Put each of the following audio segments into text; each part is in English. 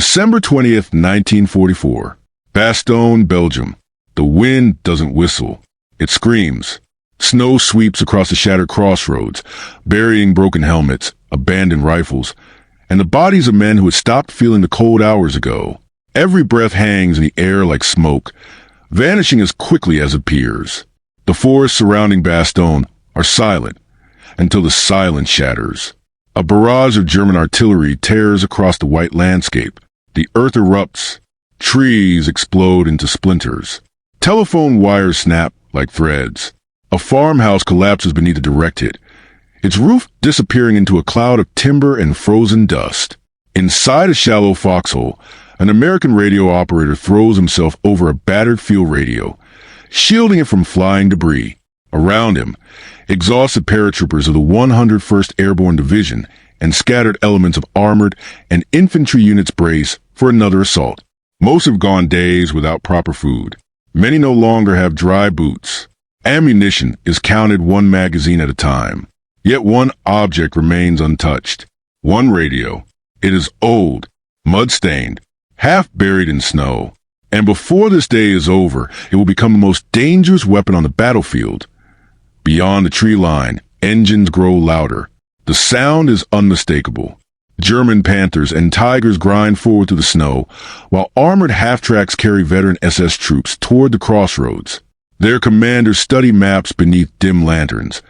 December 20th, 1944. Bastogne, Belgium. The wind doesn't whistle. It screams. Snow sweeps across the shattered crossroads, burying broken helmets, abandoned rifles, and the bodies of men who had stopped feeling the cold hours ago. Every breath hangs in the air like smoke, vanishing as quickly as it appears. The forests surrounding Bastogne are silent until the silence shatters. A barrage of German artillery tears across the white landscape. The earth erupts. Trees explode into splinters. Telephone wires snap like threads. A farmhouse collapses beneath a direct hit, its roof disappearing into a cloud of timber and frozen dust. Inside a shallow foxhole, an American radio operator throws himself over a battered field radio, shielding it from flying debris. Around him, exhausted paratroopers of the 101st Airborne Division and scattered elements of armored and infantry units brace for another assault. Most have gone days without proper food. Many no longer have dry boots. Ammunition is counted one magazine at a time. Yet one object remains untouched. One radio. It is old, mud-stained, half buried in snow. And before this day is over, it will become the most dangerous weapon on the battlefield. Beyond the tree line, engines grow louder. The sound is unmistakable. German Panthers and Tigers grind forward through the snow, while armored half-tracks carry veteran SS troops toward the crossroads. Their commanders study maps beneath dim lanterns,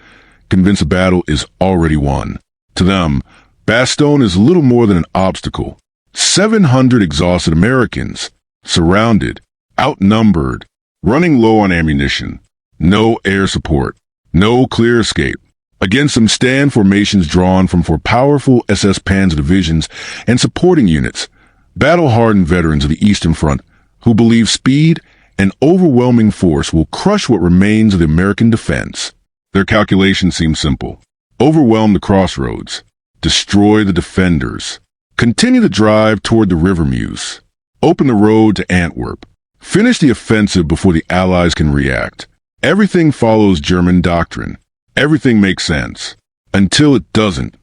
convinced the battle is already won. To them, Bastogne is little more than an obstacle. 700 exhausted Americans, surrounded, outnumbered, running low on ammunition, no air support, no clear escape. Against them stand formations drawn from four powerful SS Panzer Divisions and supporting units, battle-hardened veterans of the Eastern Front who believe speed and overwhelming force will crush what remains of the American defense. Their calculations seem simple. Overwhelm the crossroads. Destroy the defenders. Continue the drive toward the River Meuse. Open the road to Antwerp. Finish the offensive before the Allies can react. Everything follows German doctrine. Everything makes sense. Until it doesn't.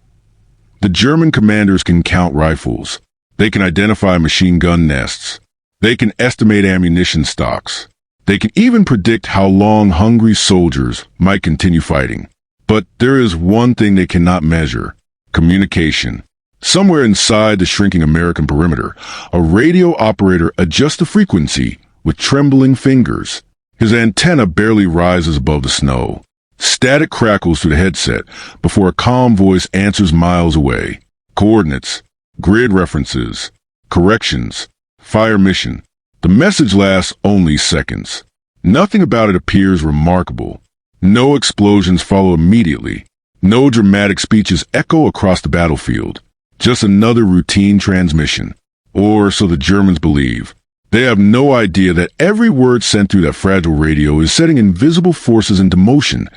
The German commanders can count rifles. They can identify machine gun nests. They can estimate ammunition stocks. They can even predict how long hungry soldiers might continue fighting. But there is one thing they cannot measure: communication. Somewhere inside the shrinking American perimeter, a radio operator adjusts the frequency with trembling fingers. His antenna barely rises above the snow. Static crackles through the headset before a calm voice answers miles away. Coordinates, grid references, corrections, fire mission. The message lasts only seconds. Nothing about it appears remarkable. No explosions follow immediately. No dramatic speeches echo across the battlefield. Just another routine transmission. Or so the Germans believe. They have no idea that every word sent through that fragile radio is setting invisible forces into motion,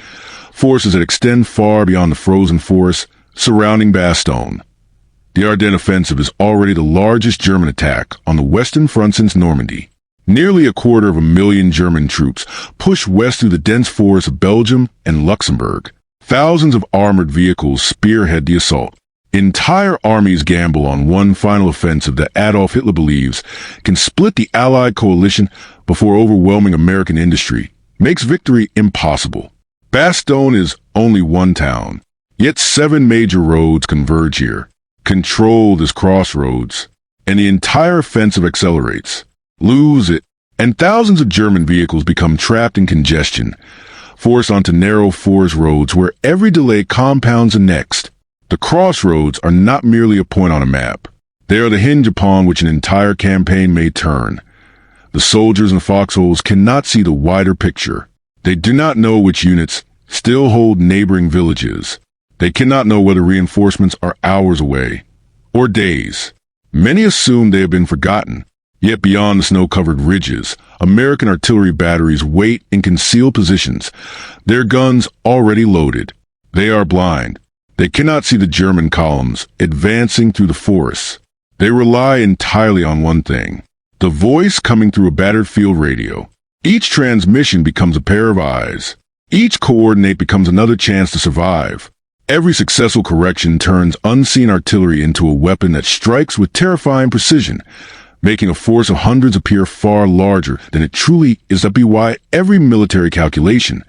forces that extend far beyond the frozen forests surrounding Bastogne. The Ardennes offensive is already the largest German attack on the Western Front since Normandy. Nearly 250,000 German troops push west through the dense forests of Belgium and Luxembourg. Thousands of armored vehicles spearhead the assault. Entire armies gamble on one final offensive that Adolf Hitler believes can split the Allied coalition before overwhelming American industry makes victory impossible. Bastogne is only one town, yet 7 major roads converge here. Control this crossroads, and the entire offensive accelerates. Lose it, and thousands of German vehicles become trapped in congestion, forced onto narrow forest roads where every delay compounds the next. The crossroads are not merely a point on a map. They are the hinge upon which an entire campaign may turn. The soldiers in foxholes cannot see the wider picture. They do not know which units still hold neighboring villages. They cannot know whether reinforcements are hours away or days. Many assume they have been forgotten. Yet beyond the snow-covered ridges, American artillery batteries wait in concealed positions, their guns already loaded. They are blind. They cannot see the German columns advancing through the forests. They rely entirely on one thing: the voice coming through a battered field radio. Each transmission becomes a pair of eyes. Each coordinate becomes another chance to survive. Every successful correction turns unseen artillery into a weapon that strikes with terrifying precision, making a force of hundreds appear far larger than it truly is. That be why every military calculation,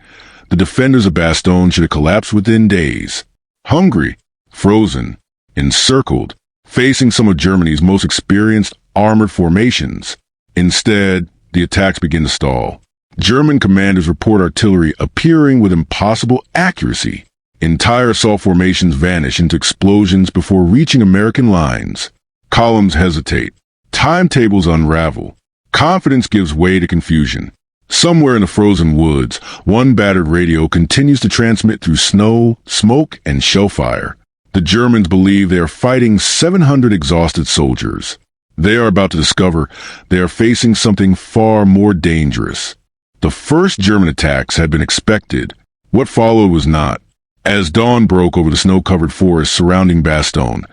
the defenders of Bastogne should have collapsed within days. Hungry, frozen, encircled, facing some of Germany's most experienced armored formations. Instead, the attacks begin to stall. German commanders report artillery appearing with impossible accuracy. Entire assault formations vanish into explosions before reaching American lines. Columns hesitate. Timetables unravel. Confidence gives way to confusion. Somewhere in the frozen woods, one battered radio continues to transmit through snow, smoke, and shellfire. The Germans believe they are fighting 700 exhausted soldiers. They are about to discover they are facing something far more dangerous. The first German attacks had been expected. What followed was not. As dawn broke over the snow-covered forest surrounding Bastogne,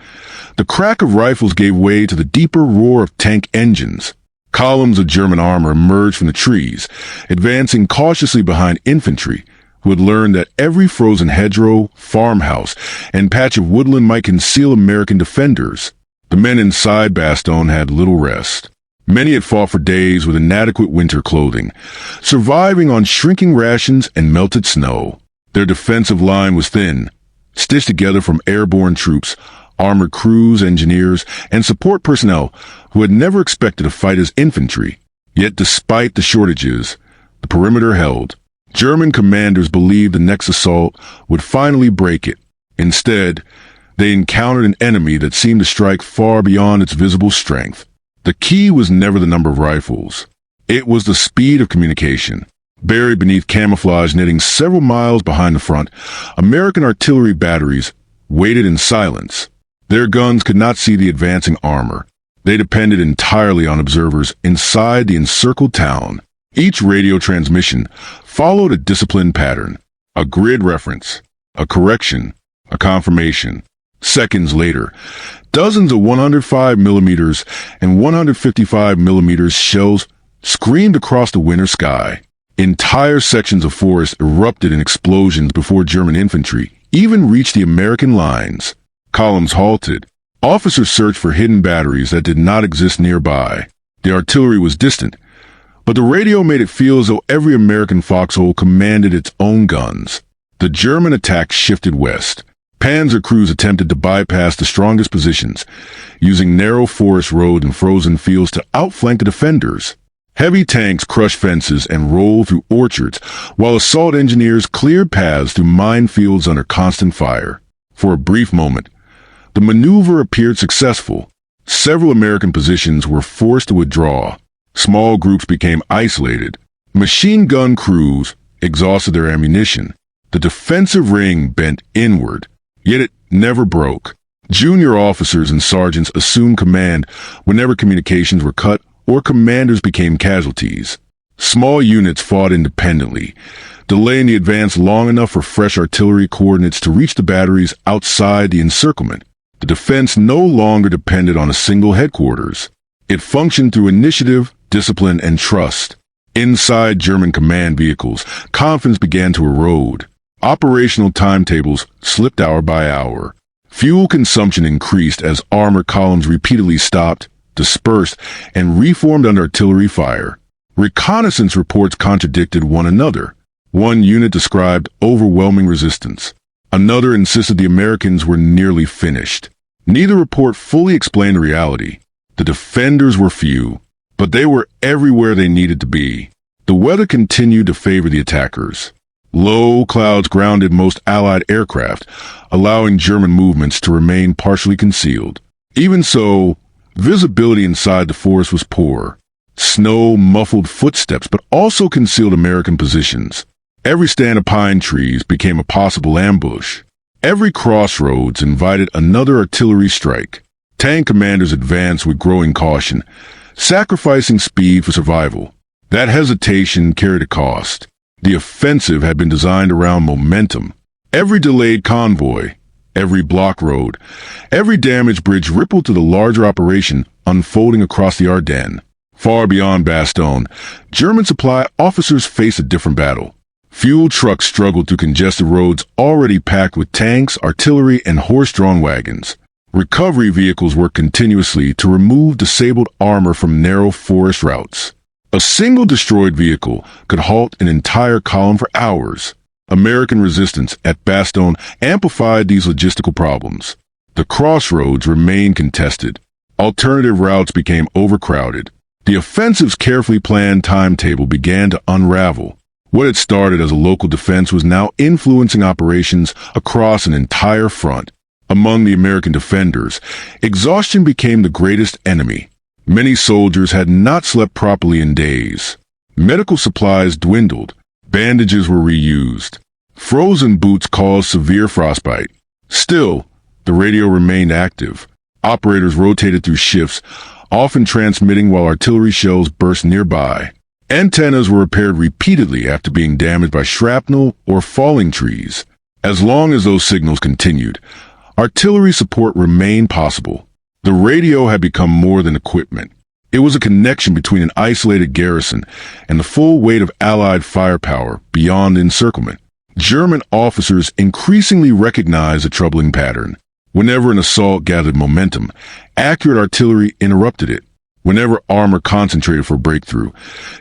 the crack of rifles gave way to the deeper roar of tank engines. Columns of German armor emerged from the trees, advancing cautiously behind infantry, who had learned that every frozen hedgerow, farmhouse, and patch of woodland might conceal American defenders. The men inside Bastogne had little rest. Many had fought for days with inadequate winter clothing, surviving on shrinking rations and melted snow. Their defensive line was thin, stitched together from airborne troops, armored crews, engineers, and support personnel who had never expected to fight as infantry. Yet despite the shortages, the perimeter held. German commanders believed the next assault would finally break it. Instead, they encountered an enemy that seemed to strike far beyond its visible strength. The key was never the number of rifles. It was the speed of communication. Buried beneath camouflage knitting several miles behind the front, American artillery batteries waited in silence. Their guns could not see the advancing armor. They depended entirely on observers inside the encircled town. Each radio transmission followed a disciplined pattern, a grid reference, a correction, a confirmation. Seconds later, dozens of 105 millimeters and 155 millimeters shells screamed across the winter sky. Entire sections of forest erupted in explosions before German infantry even reached the American lines. Columns halted. Officers searched for hidden batteries that did not exist nearby. The artillery was distant, but the radio made it feel as though every American foxhole commanded its own guns. The German attack shifted west. Panzer crews attempted to bypass the strongest positions, using narrow forest roads and frozen fields to outflank the defenders. Heavy tanks crushed fences and rolled through orchards, while assault engineers cleared paths through minefields under constant fire. For a brief moment, the maneuver appeared successful. Several American positions were forced to withdraw. Small groups became isolated. Machine gun crews exhausted their ammunition. The defensive ring bent inward, yet it never broke. Junior officers and sergeants assumed command whenever communications were cut or commanders became casualties. Small units fought independently, delaying the advance long enough for fresh artillery coordinates to reach the batteries outside the encirclement. The defense no longer depended on a single headquarters. It functioned through initiative, discipline, and trust. Inside German command vehicles, confidence began to erode. Operational timetables slipped hour by hour. Fuel consumption increased as armor columns repeatedly stopped, dispersed, and reformed under artillery fire. Reconnaissance reports contradicted one another. One unit described overwhelming resistance. Another insisted the Americans were nearly finished. Neither report fully explained the reality. The defenders were few, but they were everywhere they needed to be. The weather continued to favor the attackers. Low clouds grounded most Allied aircraft, allowing German movements to remain partially concealed. Even so, visibility inside the forest was poor. Snow muffled footsteps, but also concealed American positions. Every stand of pine trees became a possible ambush. Every crossroads invited another artillery strike. Tank commanders advanced with growing caution, sacrificing speed for survival. That hesitation carried a cost. The offensive had been designed around momentum. Every delayed convoy, every block road, every damaged bridge rippled to the larger operation unfolding across the Ardennes. Far beyond Bastogne, German supply officers faced a different battle. Fuel trucks struggled through congested roads already packed with tanks, artillery, and horse-drawn wagons. Recovery vehicles worked continuously to remove disabled armor from narrow forest routes. A single destroyed vehicle could halt an entire column for hours. American resistance at Bastogne amplified these logistical problems. The crossroads remained contested. Alternative routes became overcrowded. The offensive's carefully planned timetable began to unravel. What had started as a local defense was now influencing operations across an entire front. Among the American defenders, exhaustion became the greatest enemy. Many soldiers had not slept properly in days. Medical supplies dwindled. Bandages were reused. Frozen boots caused severe frostbite. Still, the radio remained active. Operators rotated through shifts, often transmitting while artillery shells burst nearby. Antennas were repaired repeatedly after being damaged by shrapnel or falling trees. As long as those signals continued, artillery support remained possible. The radio had become more than equipment. It was a connection between an isolated garrison and the full weight of Allied firepower beyond encirclement. German officers increasingly recognized a troubling pattern. Whenever an assault gathered momentum, accurate artillery interrupted it. Whenever armor concentrated for breakthrough,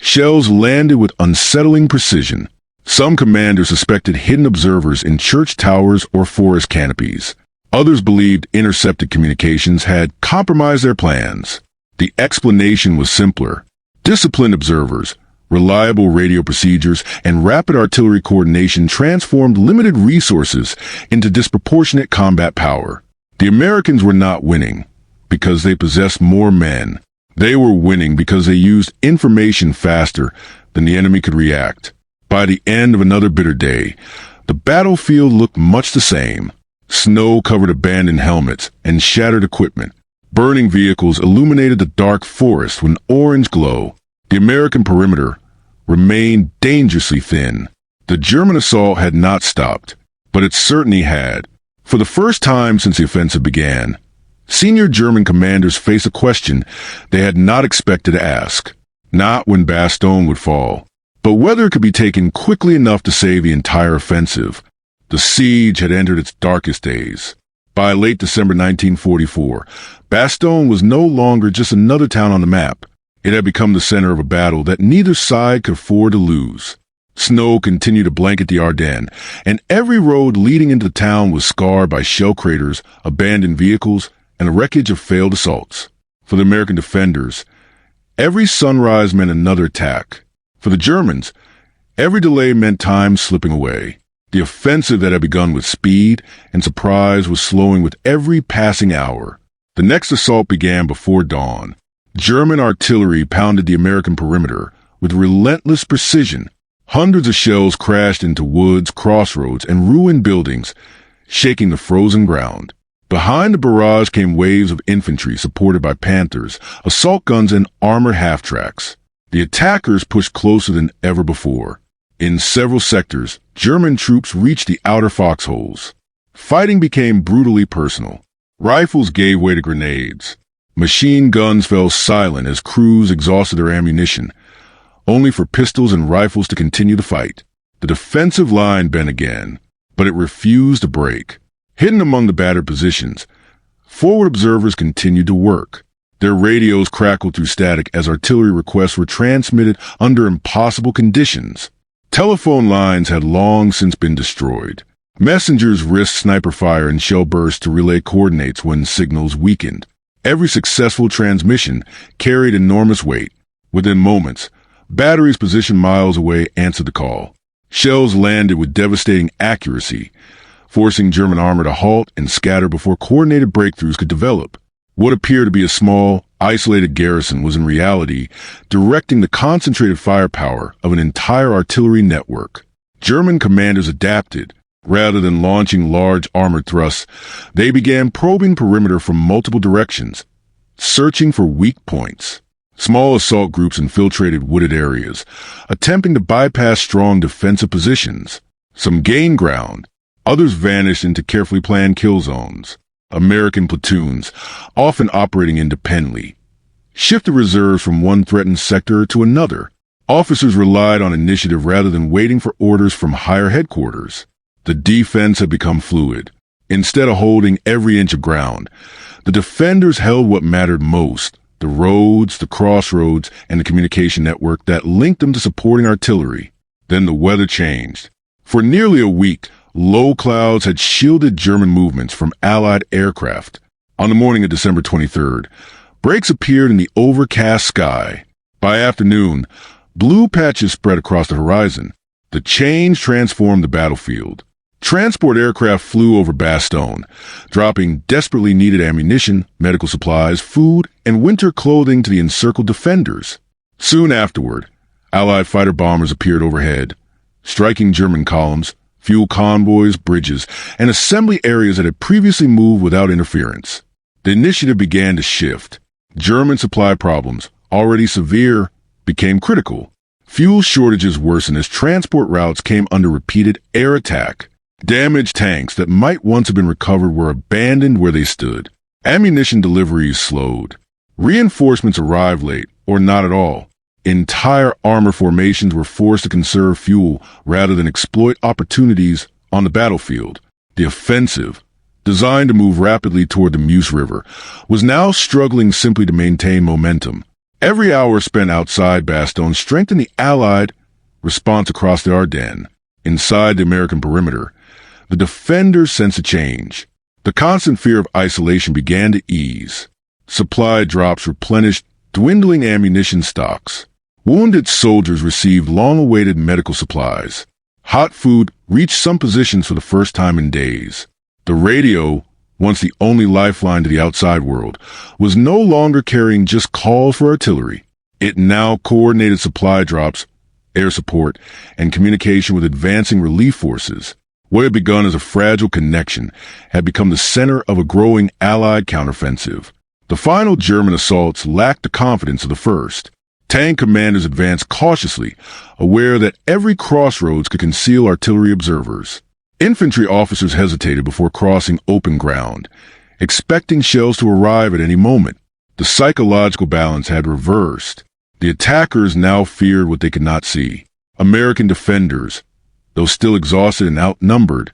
shells landed with unsettling precision. Some commanders suspected hidden observers in church towers or forest canopies. Others believed intercepted communications had compromised their plans. The explanation was simpler. Disciplined observers, reliable radio procedures, and rapid artillery coordination transformed limited resources into disproportionate combat power. The Americans were not winning because they possessed more men. They were winning because they used information faster than the enemy could react. By the end of another bitter day, the battlefield looked much the same. Snow covered abandoned helmets and shattered equipment. Burning vehicles illuminated the dark forest with an orange glow. The American perimeter remained dangerously thin. The German assault had not stopped, but it certainly had. For the first time since the offensive began, senior German commanders faced a question they had not expected to ask. Not when Bastogne would fall, but whether it could be taken quickly enough to save the entire offensive. The siege had entered its darkest days. By late December 1944, Bastogne was no longer just another town on the map. It had become the center of a battle that neither side could afford to lose. Snow continued to blanket the Ardennes, and every road leading into the town was scarred by shell craters, abandoned vehicles, and the wreckage of failed assaults. For the American defenders, every sunrise meant another attack. For the Germans, every delay meant time slipping away. The offensive that had begun with speed and surprise was slowing with every passing hour. The next assault began before dawn. German artillery pounded the American perimeter with relentless precision. Hundreds of shells crashed into woods, crossroads, and ruined buildings, shaking the frozen ground. Behind the barrage came waves of infantry supported by Panthers, assault guns, and armored half-tracks. The attackers pushed closer than ever before. In several sectors, German troops reached the outer foxholes. Fighting became brutally personal. Rifles gave way to grenades. Machine guns fell silent as crews exhausted their ammunition, only for pistols and rifles to continue the fight. The defensive line bent again, but it refused to break. Hidden among the battered positions, forward observers continued to work. Their radios crackled through static as artillery requests were transmitted under impossible conditions. Telephone lines had long since been destroyed. Messengers risked sniper fire and shell bursts to relay coordinates when signals weakened. Every successful transmission carried enormous weight. Within moments, batteries positioned miles away answered the call. Shells landed with devastating accuracy, forcing German armor to halt and scatter before coordinated breakthroughs could develop. What appeared to be a small, isolated garrison was in reality directing the concentrated firepower of an entire artillery network. German commanders adapted. Rather than launching large armored thrusts, they began probing perimeter from multiple directions, searching for weak points. Small assault groups infiltrated wooded areas, attempting to bypass strong defensive positions. Some gained ground, others vanished into carefully planned kill zones. American platoons, often operating independently, shifted reserves from one threatened sector to another. Officers relied on initiative rather than waiting for orders from higher headquarters. The defense had become fluid. Instead of holding every inch of ground, the defenders held what mattered most: the roads, the crossroads, and the communication network that linked them to supporting artillery. Then the weather changed. For nearly a week, low clouds had shielded German movements from Allied aircraft. On the morning of December 23rd, breaks appeared in the overcast sky. By afternoon, blue patches spread across the horizon. The change transformed the battlefield. Transport aircraft flew over Bastogne, dropping desperately needed ammunition, medical supplies, food, and winter clothing to the encircled defenders. Soon afterward, Allied fighter bombers appeared overhead, striking German columns, fuel convoys, bridges, and assembly areas that had previously moved without interference. The initiative began to shift. German supply problems, already severe, became critical. Fuel shortages worsened as transport routes came under repeated air attack. Damaged tanks that might once have been recovered were abandoned where they stood. Ammunition deliveries slowed. Reinforcements arrived late, or not at all. Entire armor formations were forced to conserve fuel rather than exploit opportunities on the battlefield. The offensive, designed to move rapidly toward the Meuse River, was now struggling simply to maintain momentum. Every hour spent outside Bastogne strengthened the Allied response across the Ardennes. Inside the American perimeter, the defenders sensed a change. The constant fear of isolation began to ease. Supply drops replenished dwindling ammunition stocks. Wounded soldiers received long-awaited medical supplies. Hot food reached some positions for the first time in days. The radio, once the only lifeline to the outside world, was no longer carrying just calls for artillery. It now coordinated supply drops, air support, and communication with advancing relief forces. What had begun as a fragile connection had become the center of a growing Allied counteroffensive. The final German assaults lacked the confidence of the first. Tank commanders advanced cautiously, aware that every crossroads could conceal artillery observers. Infantry officers hesitated before crossing open ground, expecting shells to arrive at any moment. The psychological balance had reversed. The attackers now feared what they could not see. American defenders, though still exhausted and outnumbered,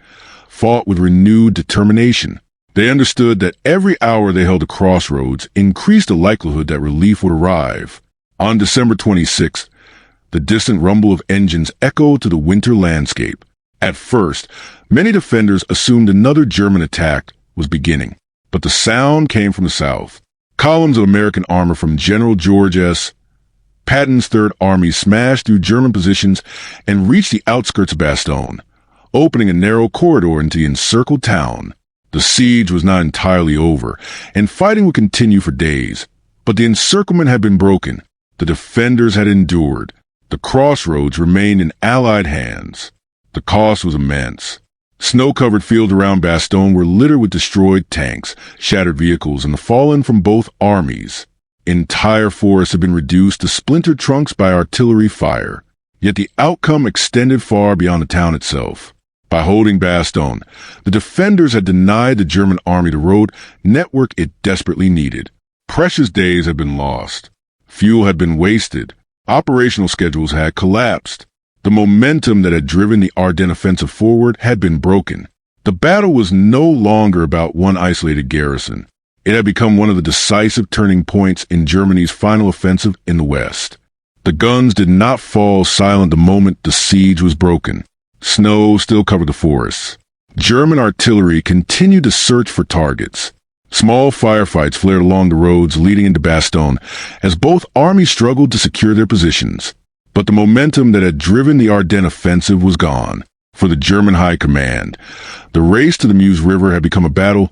fought with renewed determination. They understood that every hour they held a crossroads increased the likelihood that relief would arrive. On December 26th, the distant rumble of engines echoed to the winter landscape. At first, many defenders assumed another German attack was beginning, but the sound came from the south. Columns of American armor from General George S. Patton's Third Army smashed through German positions and reached the outskirts of Bastogne, opening a narrow corridor into the encircled town. The siege was not entirely over, and fighting would continue for days, but the encirclement had been broken. The defenders had endured. The crossroads remained in Allied hands. The cost was immense. Snow-covered fields around Bastogne were littered with destroyed tanks, shattered vehicles, and the fallen from both armies. Entire forests had been reduced to splintered trunks by artillery fire. Yet the outcome extended far beyond the town itself. By holding Bastogne, the defenders had denied the German army the road network it desperately needed. Precious days had been lost. Fuel had been wasted. Operational schedules had collapsed. The momentum that had driven the Ardennes offensive forward had been broken. The battle was no longer about one isolated garrison. It had become one of the decisive turning points in Germany's final offensive in the West. The guns did not fall silent the moment the siege was broken. Snow still covered the forests. German artillery continued to search for targets. Small firefights flared along the roads leading into Bastogne as both armies struggled to secure their positions. But the momentum that had driven the Ardennes offensive was gone. For the German High Command, the race to the Meuse River had become a battle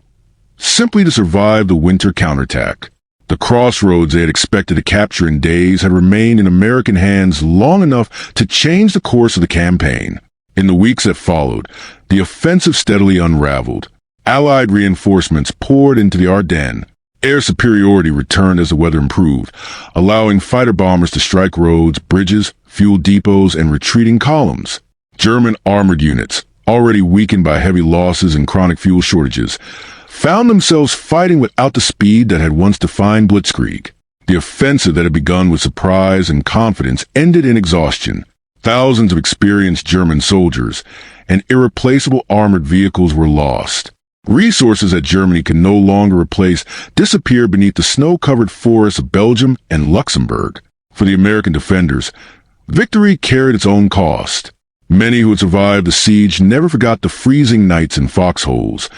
simply to survive the winter counterattack. The crossroads they had expected to capture in days had remained in American hands long enough to change the course of the campaign. In the weeks that followed, the offensive steadily unraveled. Allied reinforcements poured into the Ardennes. Air superiority returned as the weather improved, allowing fighter bombers to strike roads, bridges, fuel depots, and retreating columns. German armored units, already weakened by heavy losses and chronic fuel shortages, found themselves fighting without the speed that had once defined Blitzkrieg. The offensive that had begun with surprise and confidence ended in exhaustion. Thousands of experienced German soldiers and irreplaceable armored vehicles were lost. Resources that Germany could no longer replace disappeared beneath the snow-covered forests of Belgium and Luxembourg. For the American defenders, victory carried its own cost. Many who had survived the siege never forgot the freezing nights in foxholes,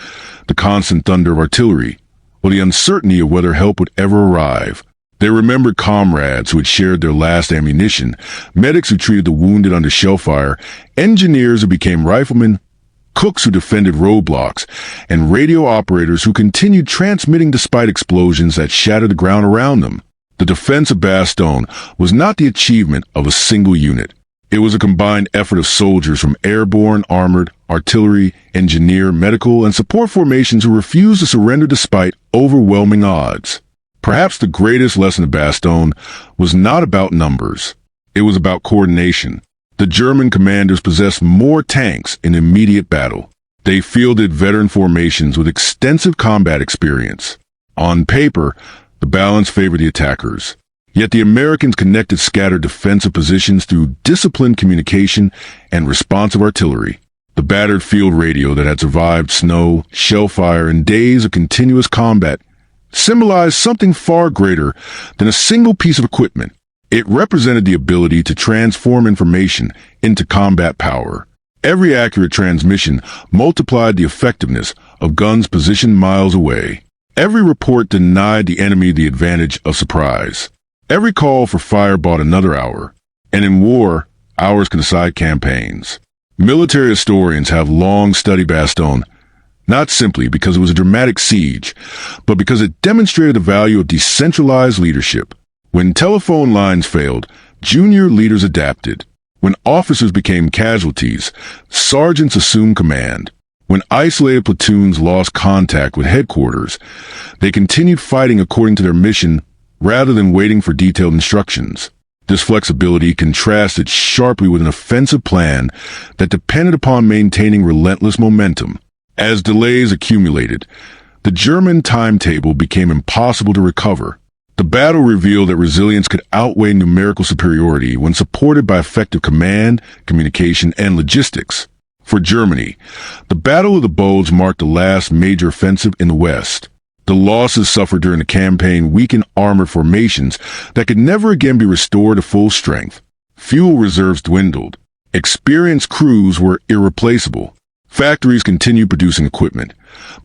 the constant thunder of artillery, or the uncertainty of whether help would ever arrive. They remembered comrades who had shared their last ammunition, medics who treated the wounded under shell fire, engineers who became riflemen, cooks who defended roadblocks, and radio operators who continued transmitting despite explosions that shattered the ground around them. The defense of Bastogne was not the achievement of a single unit. It was a combined effort of soldiers from airborne, armored, artillery, engineer, medical, and support formations who refused to surrender despite overwhelming odds. Perhaps the greatest lesson of Bastogne was not about numbers. It was about coordination. The German commanders possessed more tanks in immediate battle. They fielded veteran formations with extensive combat experience. On paper, the balance favored the attackers. Yet the Americans connected scattered defensive positions through disciplined communication and responsive artillery. The battered field radio that had survived snow, shell fire, and days of continuous combat symbolized something far greater than a single piece of equipment. It represented the ability to transform information into combat power. Every accurate transmission multiplied the effectiveness of guns positioned miles away. Every report denied the enemy the advantage of surprise. Every call for fire bought another hour. And in war, hours can decide campaigns. Military historians have long studied Bastogne, not simply because it was a dramatic siege, but because it demonstrated the value of decentralized leadership. When telephone lines failed, junior leaders adapted. When officers became casualties, sergeants assumed command. When isolated platoons lost contact with headquarters, they continued fighting according to their mission rather than waiting for detailed instructions. This flexibility contrasted sharply with an offensive plan that depended upon maintaining relentless momentum. As delays accumulated, the German timetable became impossible to recover. The battle revealed that resilience could outweigh numerical superiority when supported by effective command, communication, and logistics. For Germany, the Battle of the Bulge marked the last major offensive in the West. The losses suffered during the campaign weakened armored formations that could never again be restored to full strength. Fuel reserves dwindled. Experienced crews were irreplaceable. Factories continued producing equipment,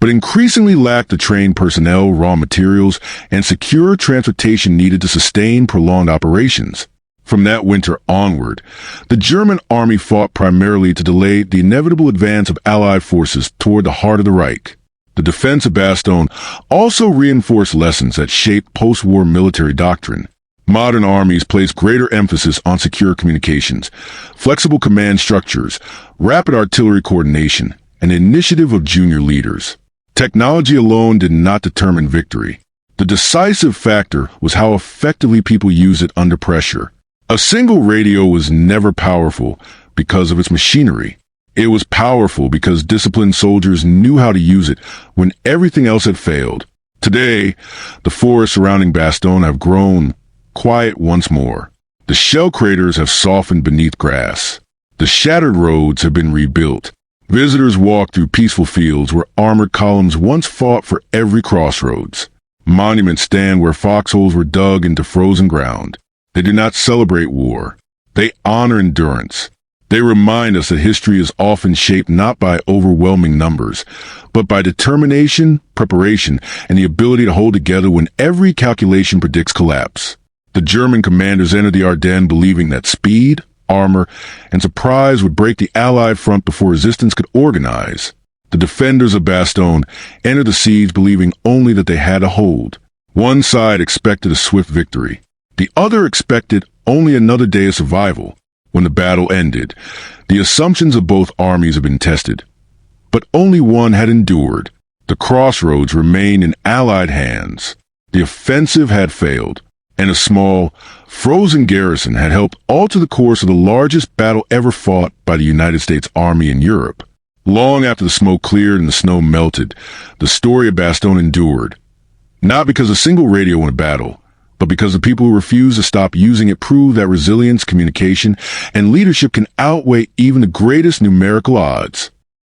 but increasingly lacked the trained personnel, raw materials, and secure transportation needed to sustain prolonged operations. From that winter onward, the German army fought primarily to delay the inevitable advance of Allied forces toward the heart of the Reich. The defense of Bastogne also reinforced lessons that shaped post-war military doctrine. Modern armies place greater emphasis on secure communications, flexible command structures, rapid artillery coordination, and initiative of junior leaders. Technology alone did not determine victory. The decisive factor was how effectively people used it under pressure. A single radio was never powerful because of its machinery. It was powerful because disciplined soldiers knew how to use it when everything else had failed. Today, the forests surrounding Bastogne have grown quiet once more. The shell craters have softened beneath grass. The shattered roads have been rebuilt. Visitors walk through peaceful fields where armored columns once fought for every crossroads. Monuments stand where foxholes were dug into frozen ground. They do not celebrate war. They honor endurance. They remind us that history is often shaped not by overwhelming numbers, but by determination, preparation, and the ability to hold together when every calculation predicts collapse. The German commanders entered the Ardennes believing that speed, armor, and surprise would break the Allied front before resistance could organize. The defenders of Bastogne entered the siege believing only that they had a hold. One side expected a swift victory. The other expected only another day of survival. When the battle ended, the assumptions of both armies had been tested, but only one had endured. The crossroads remained in Allied hands. The offensive had failed, and a small, frozen garrison had helped alter the course of the largest battle ever fought by the United States Army in Europe. Long after the smoke cleared and the snow melted, the story of Bastogne endured, not because a single radio won a battle, but because the people who refuse to stop using it prove that resilience, communication, and leadership can outweigh even the greatest numerical odds.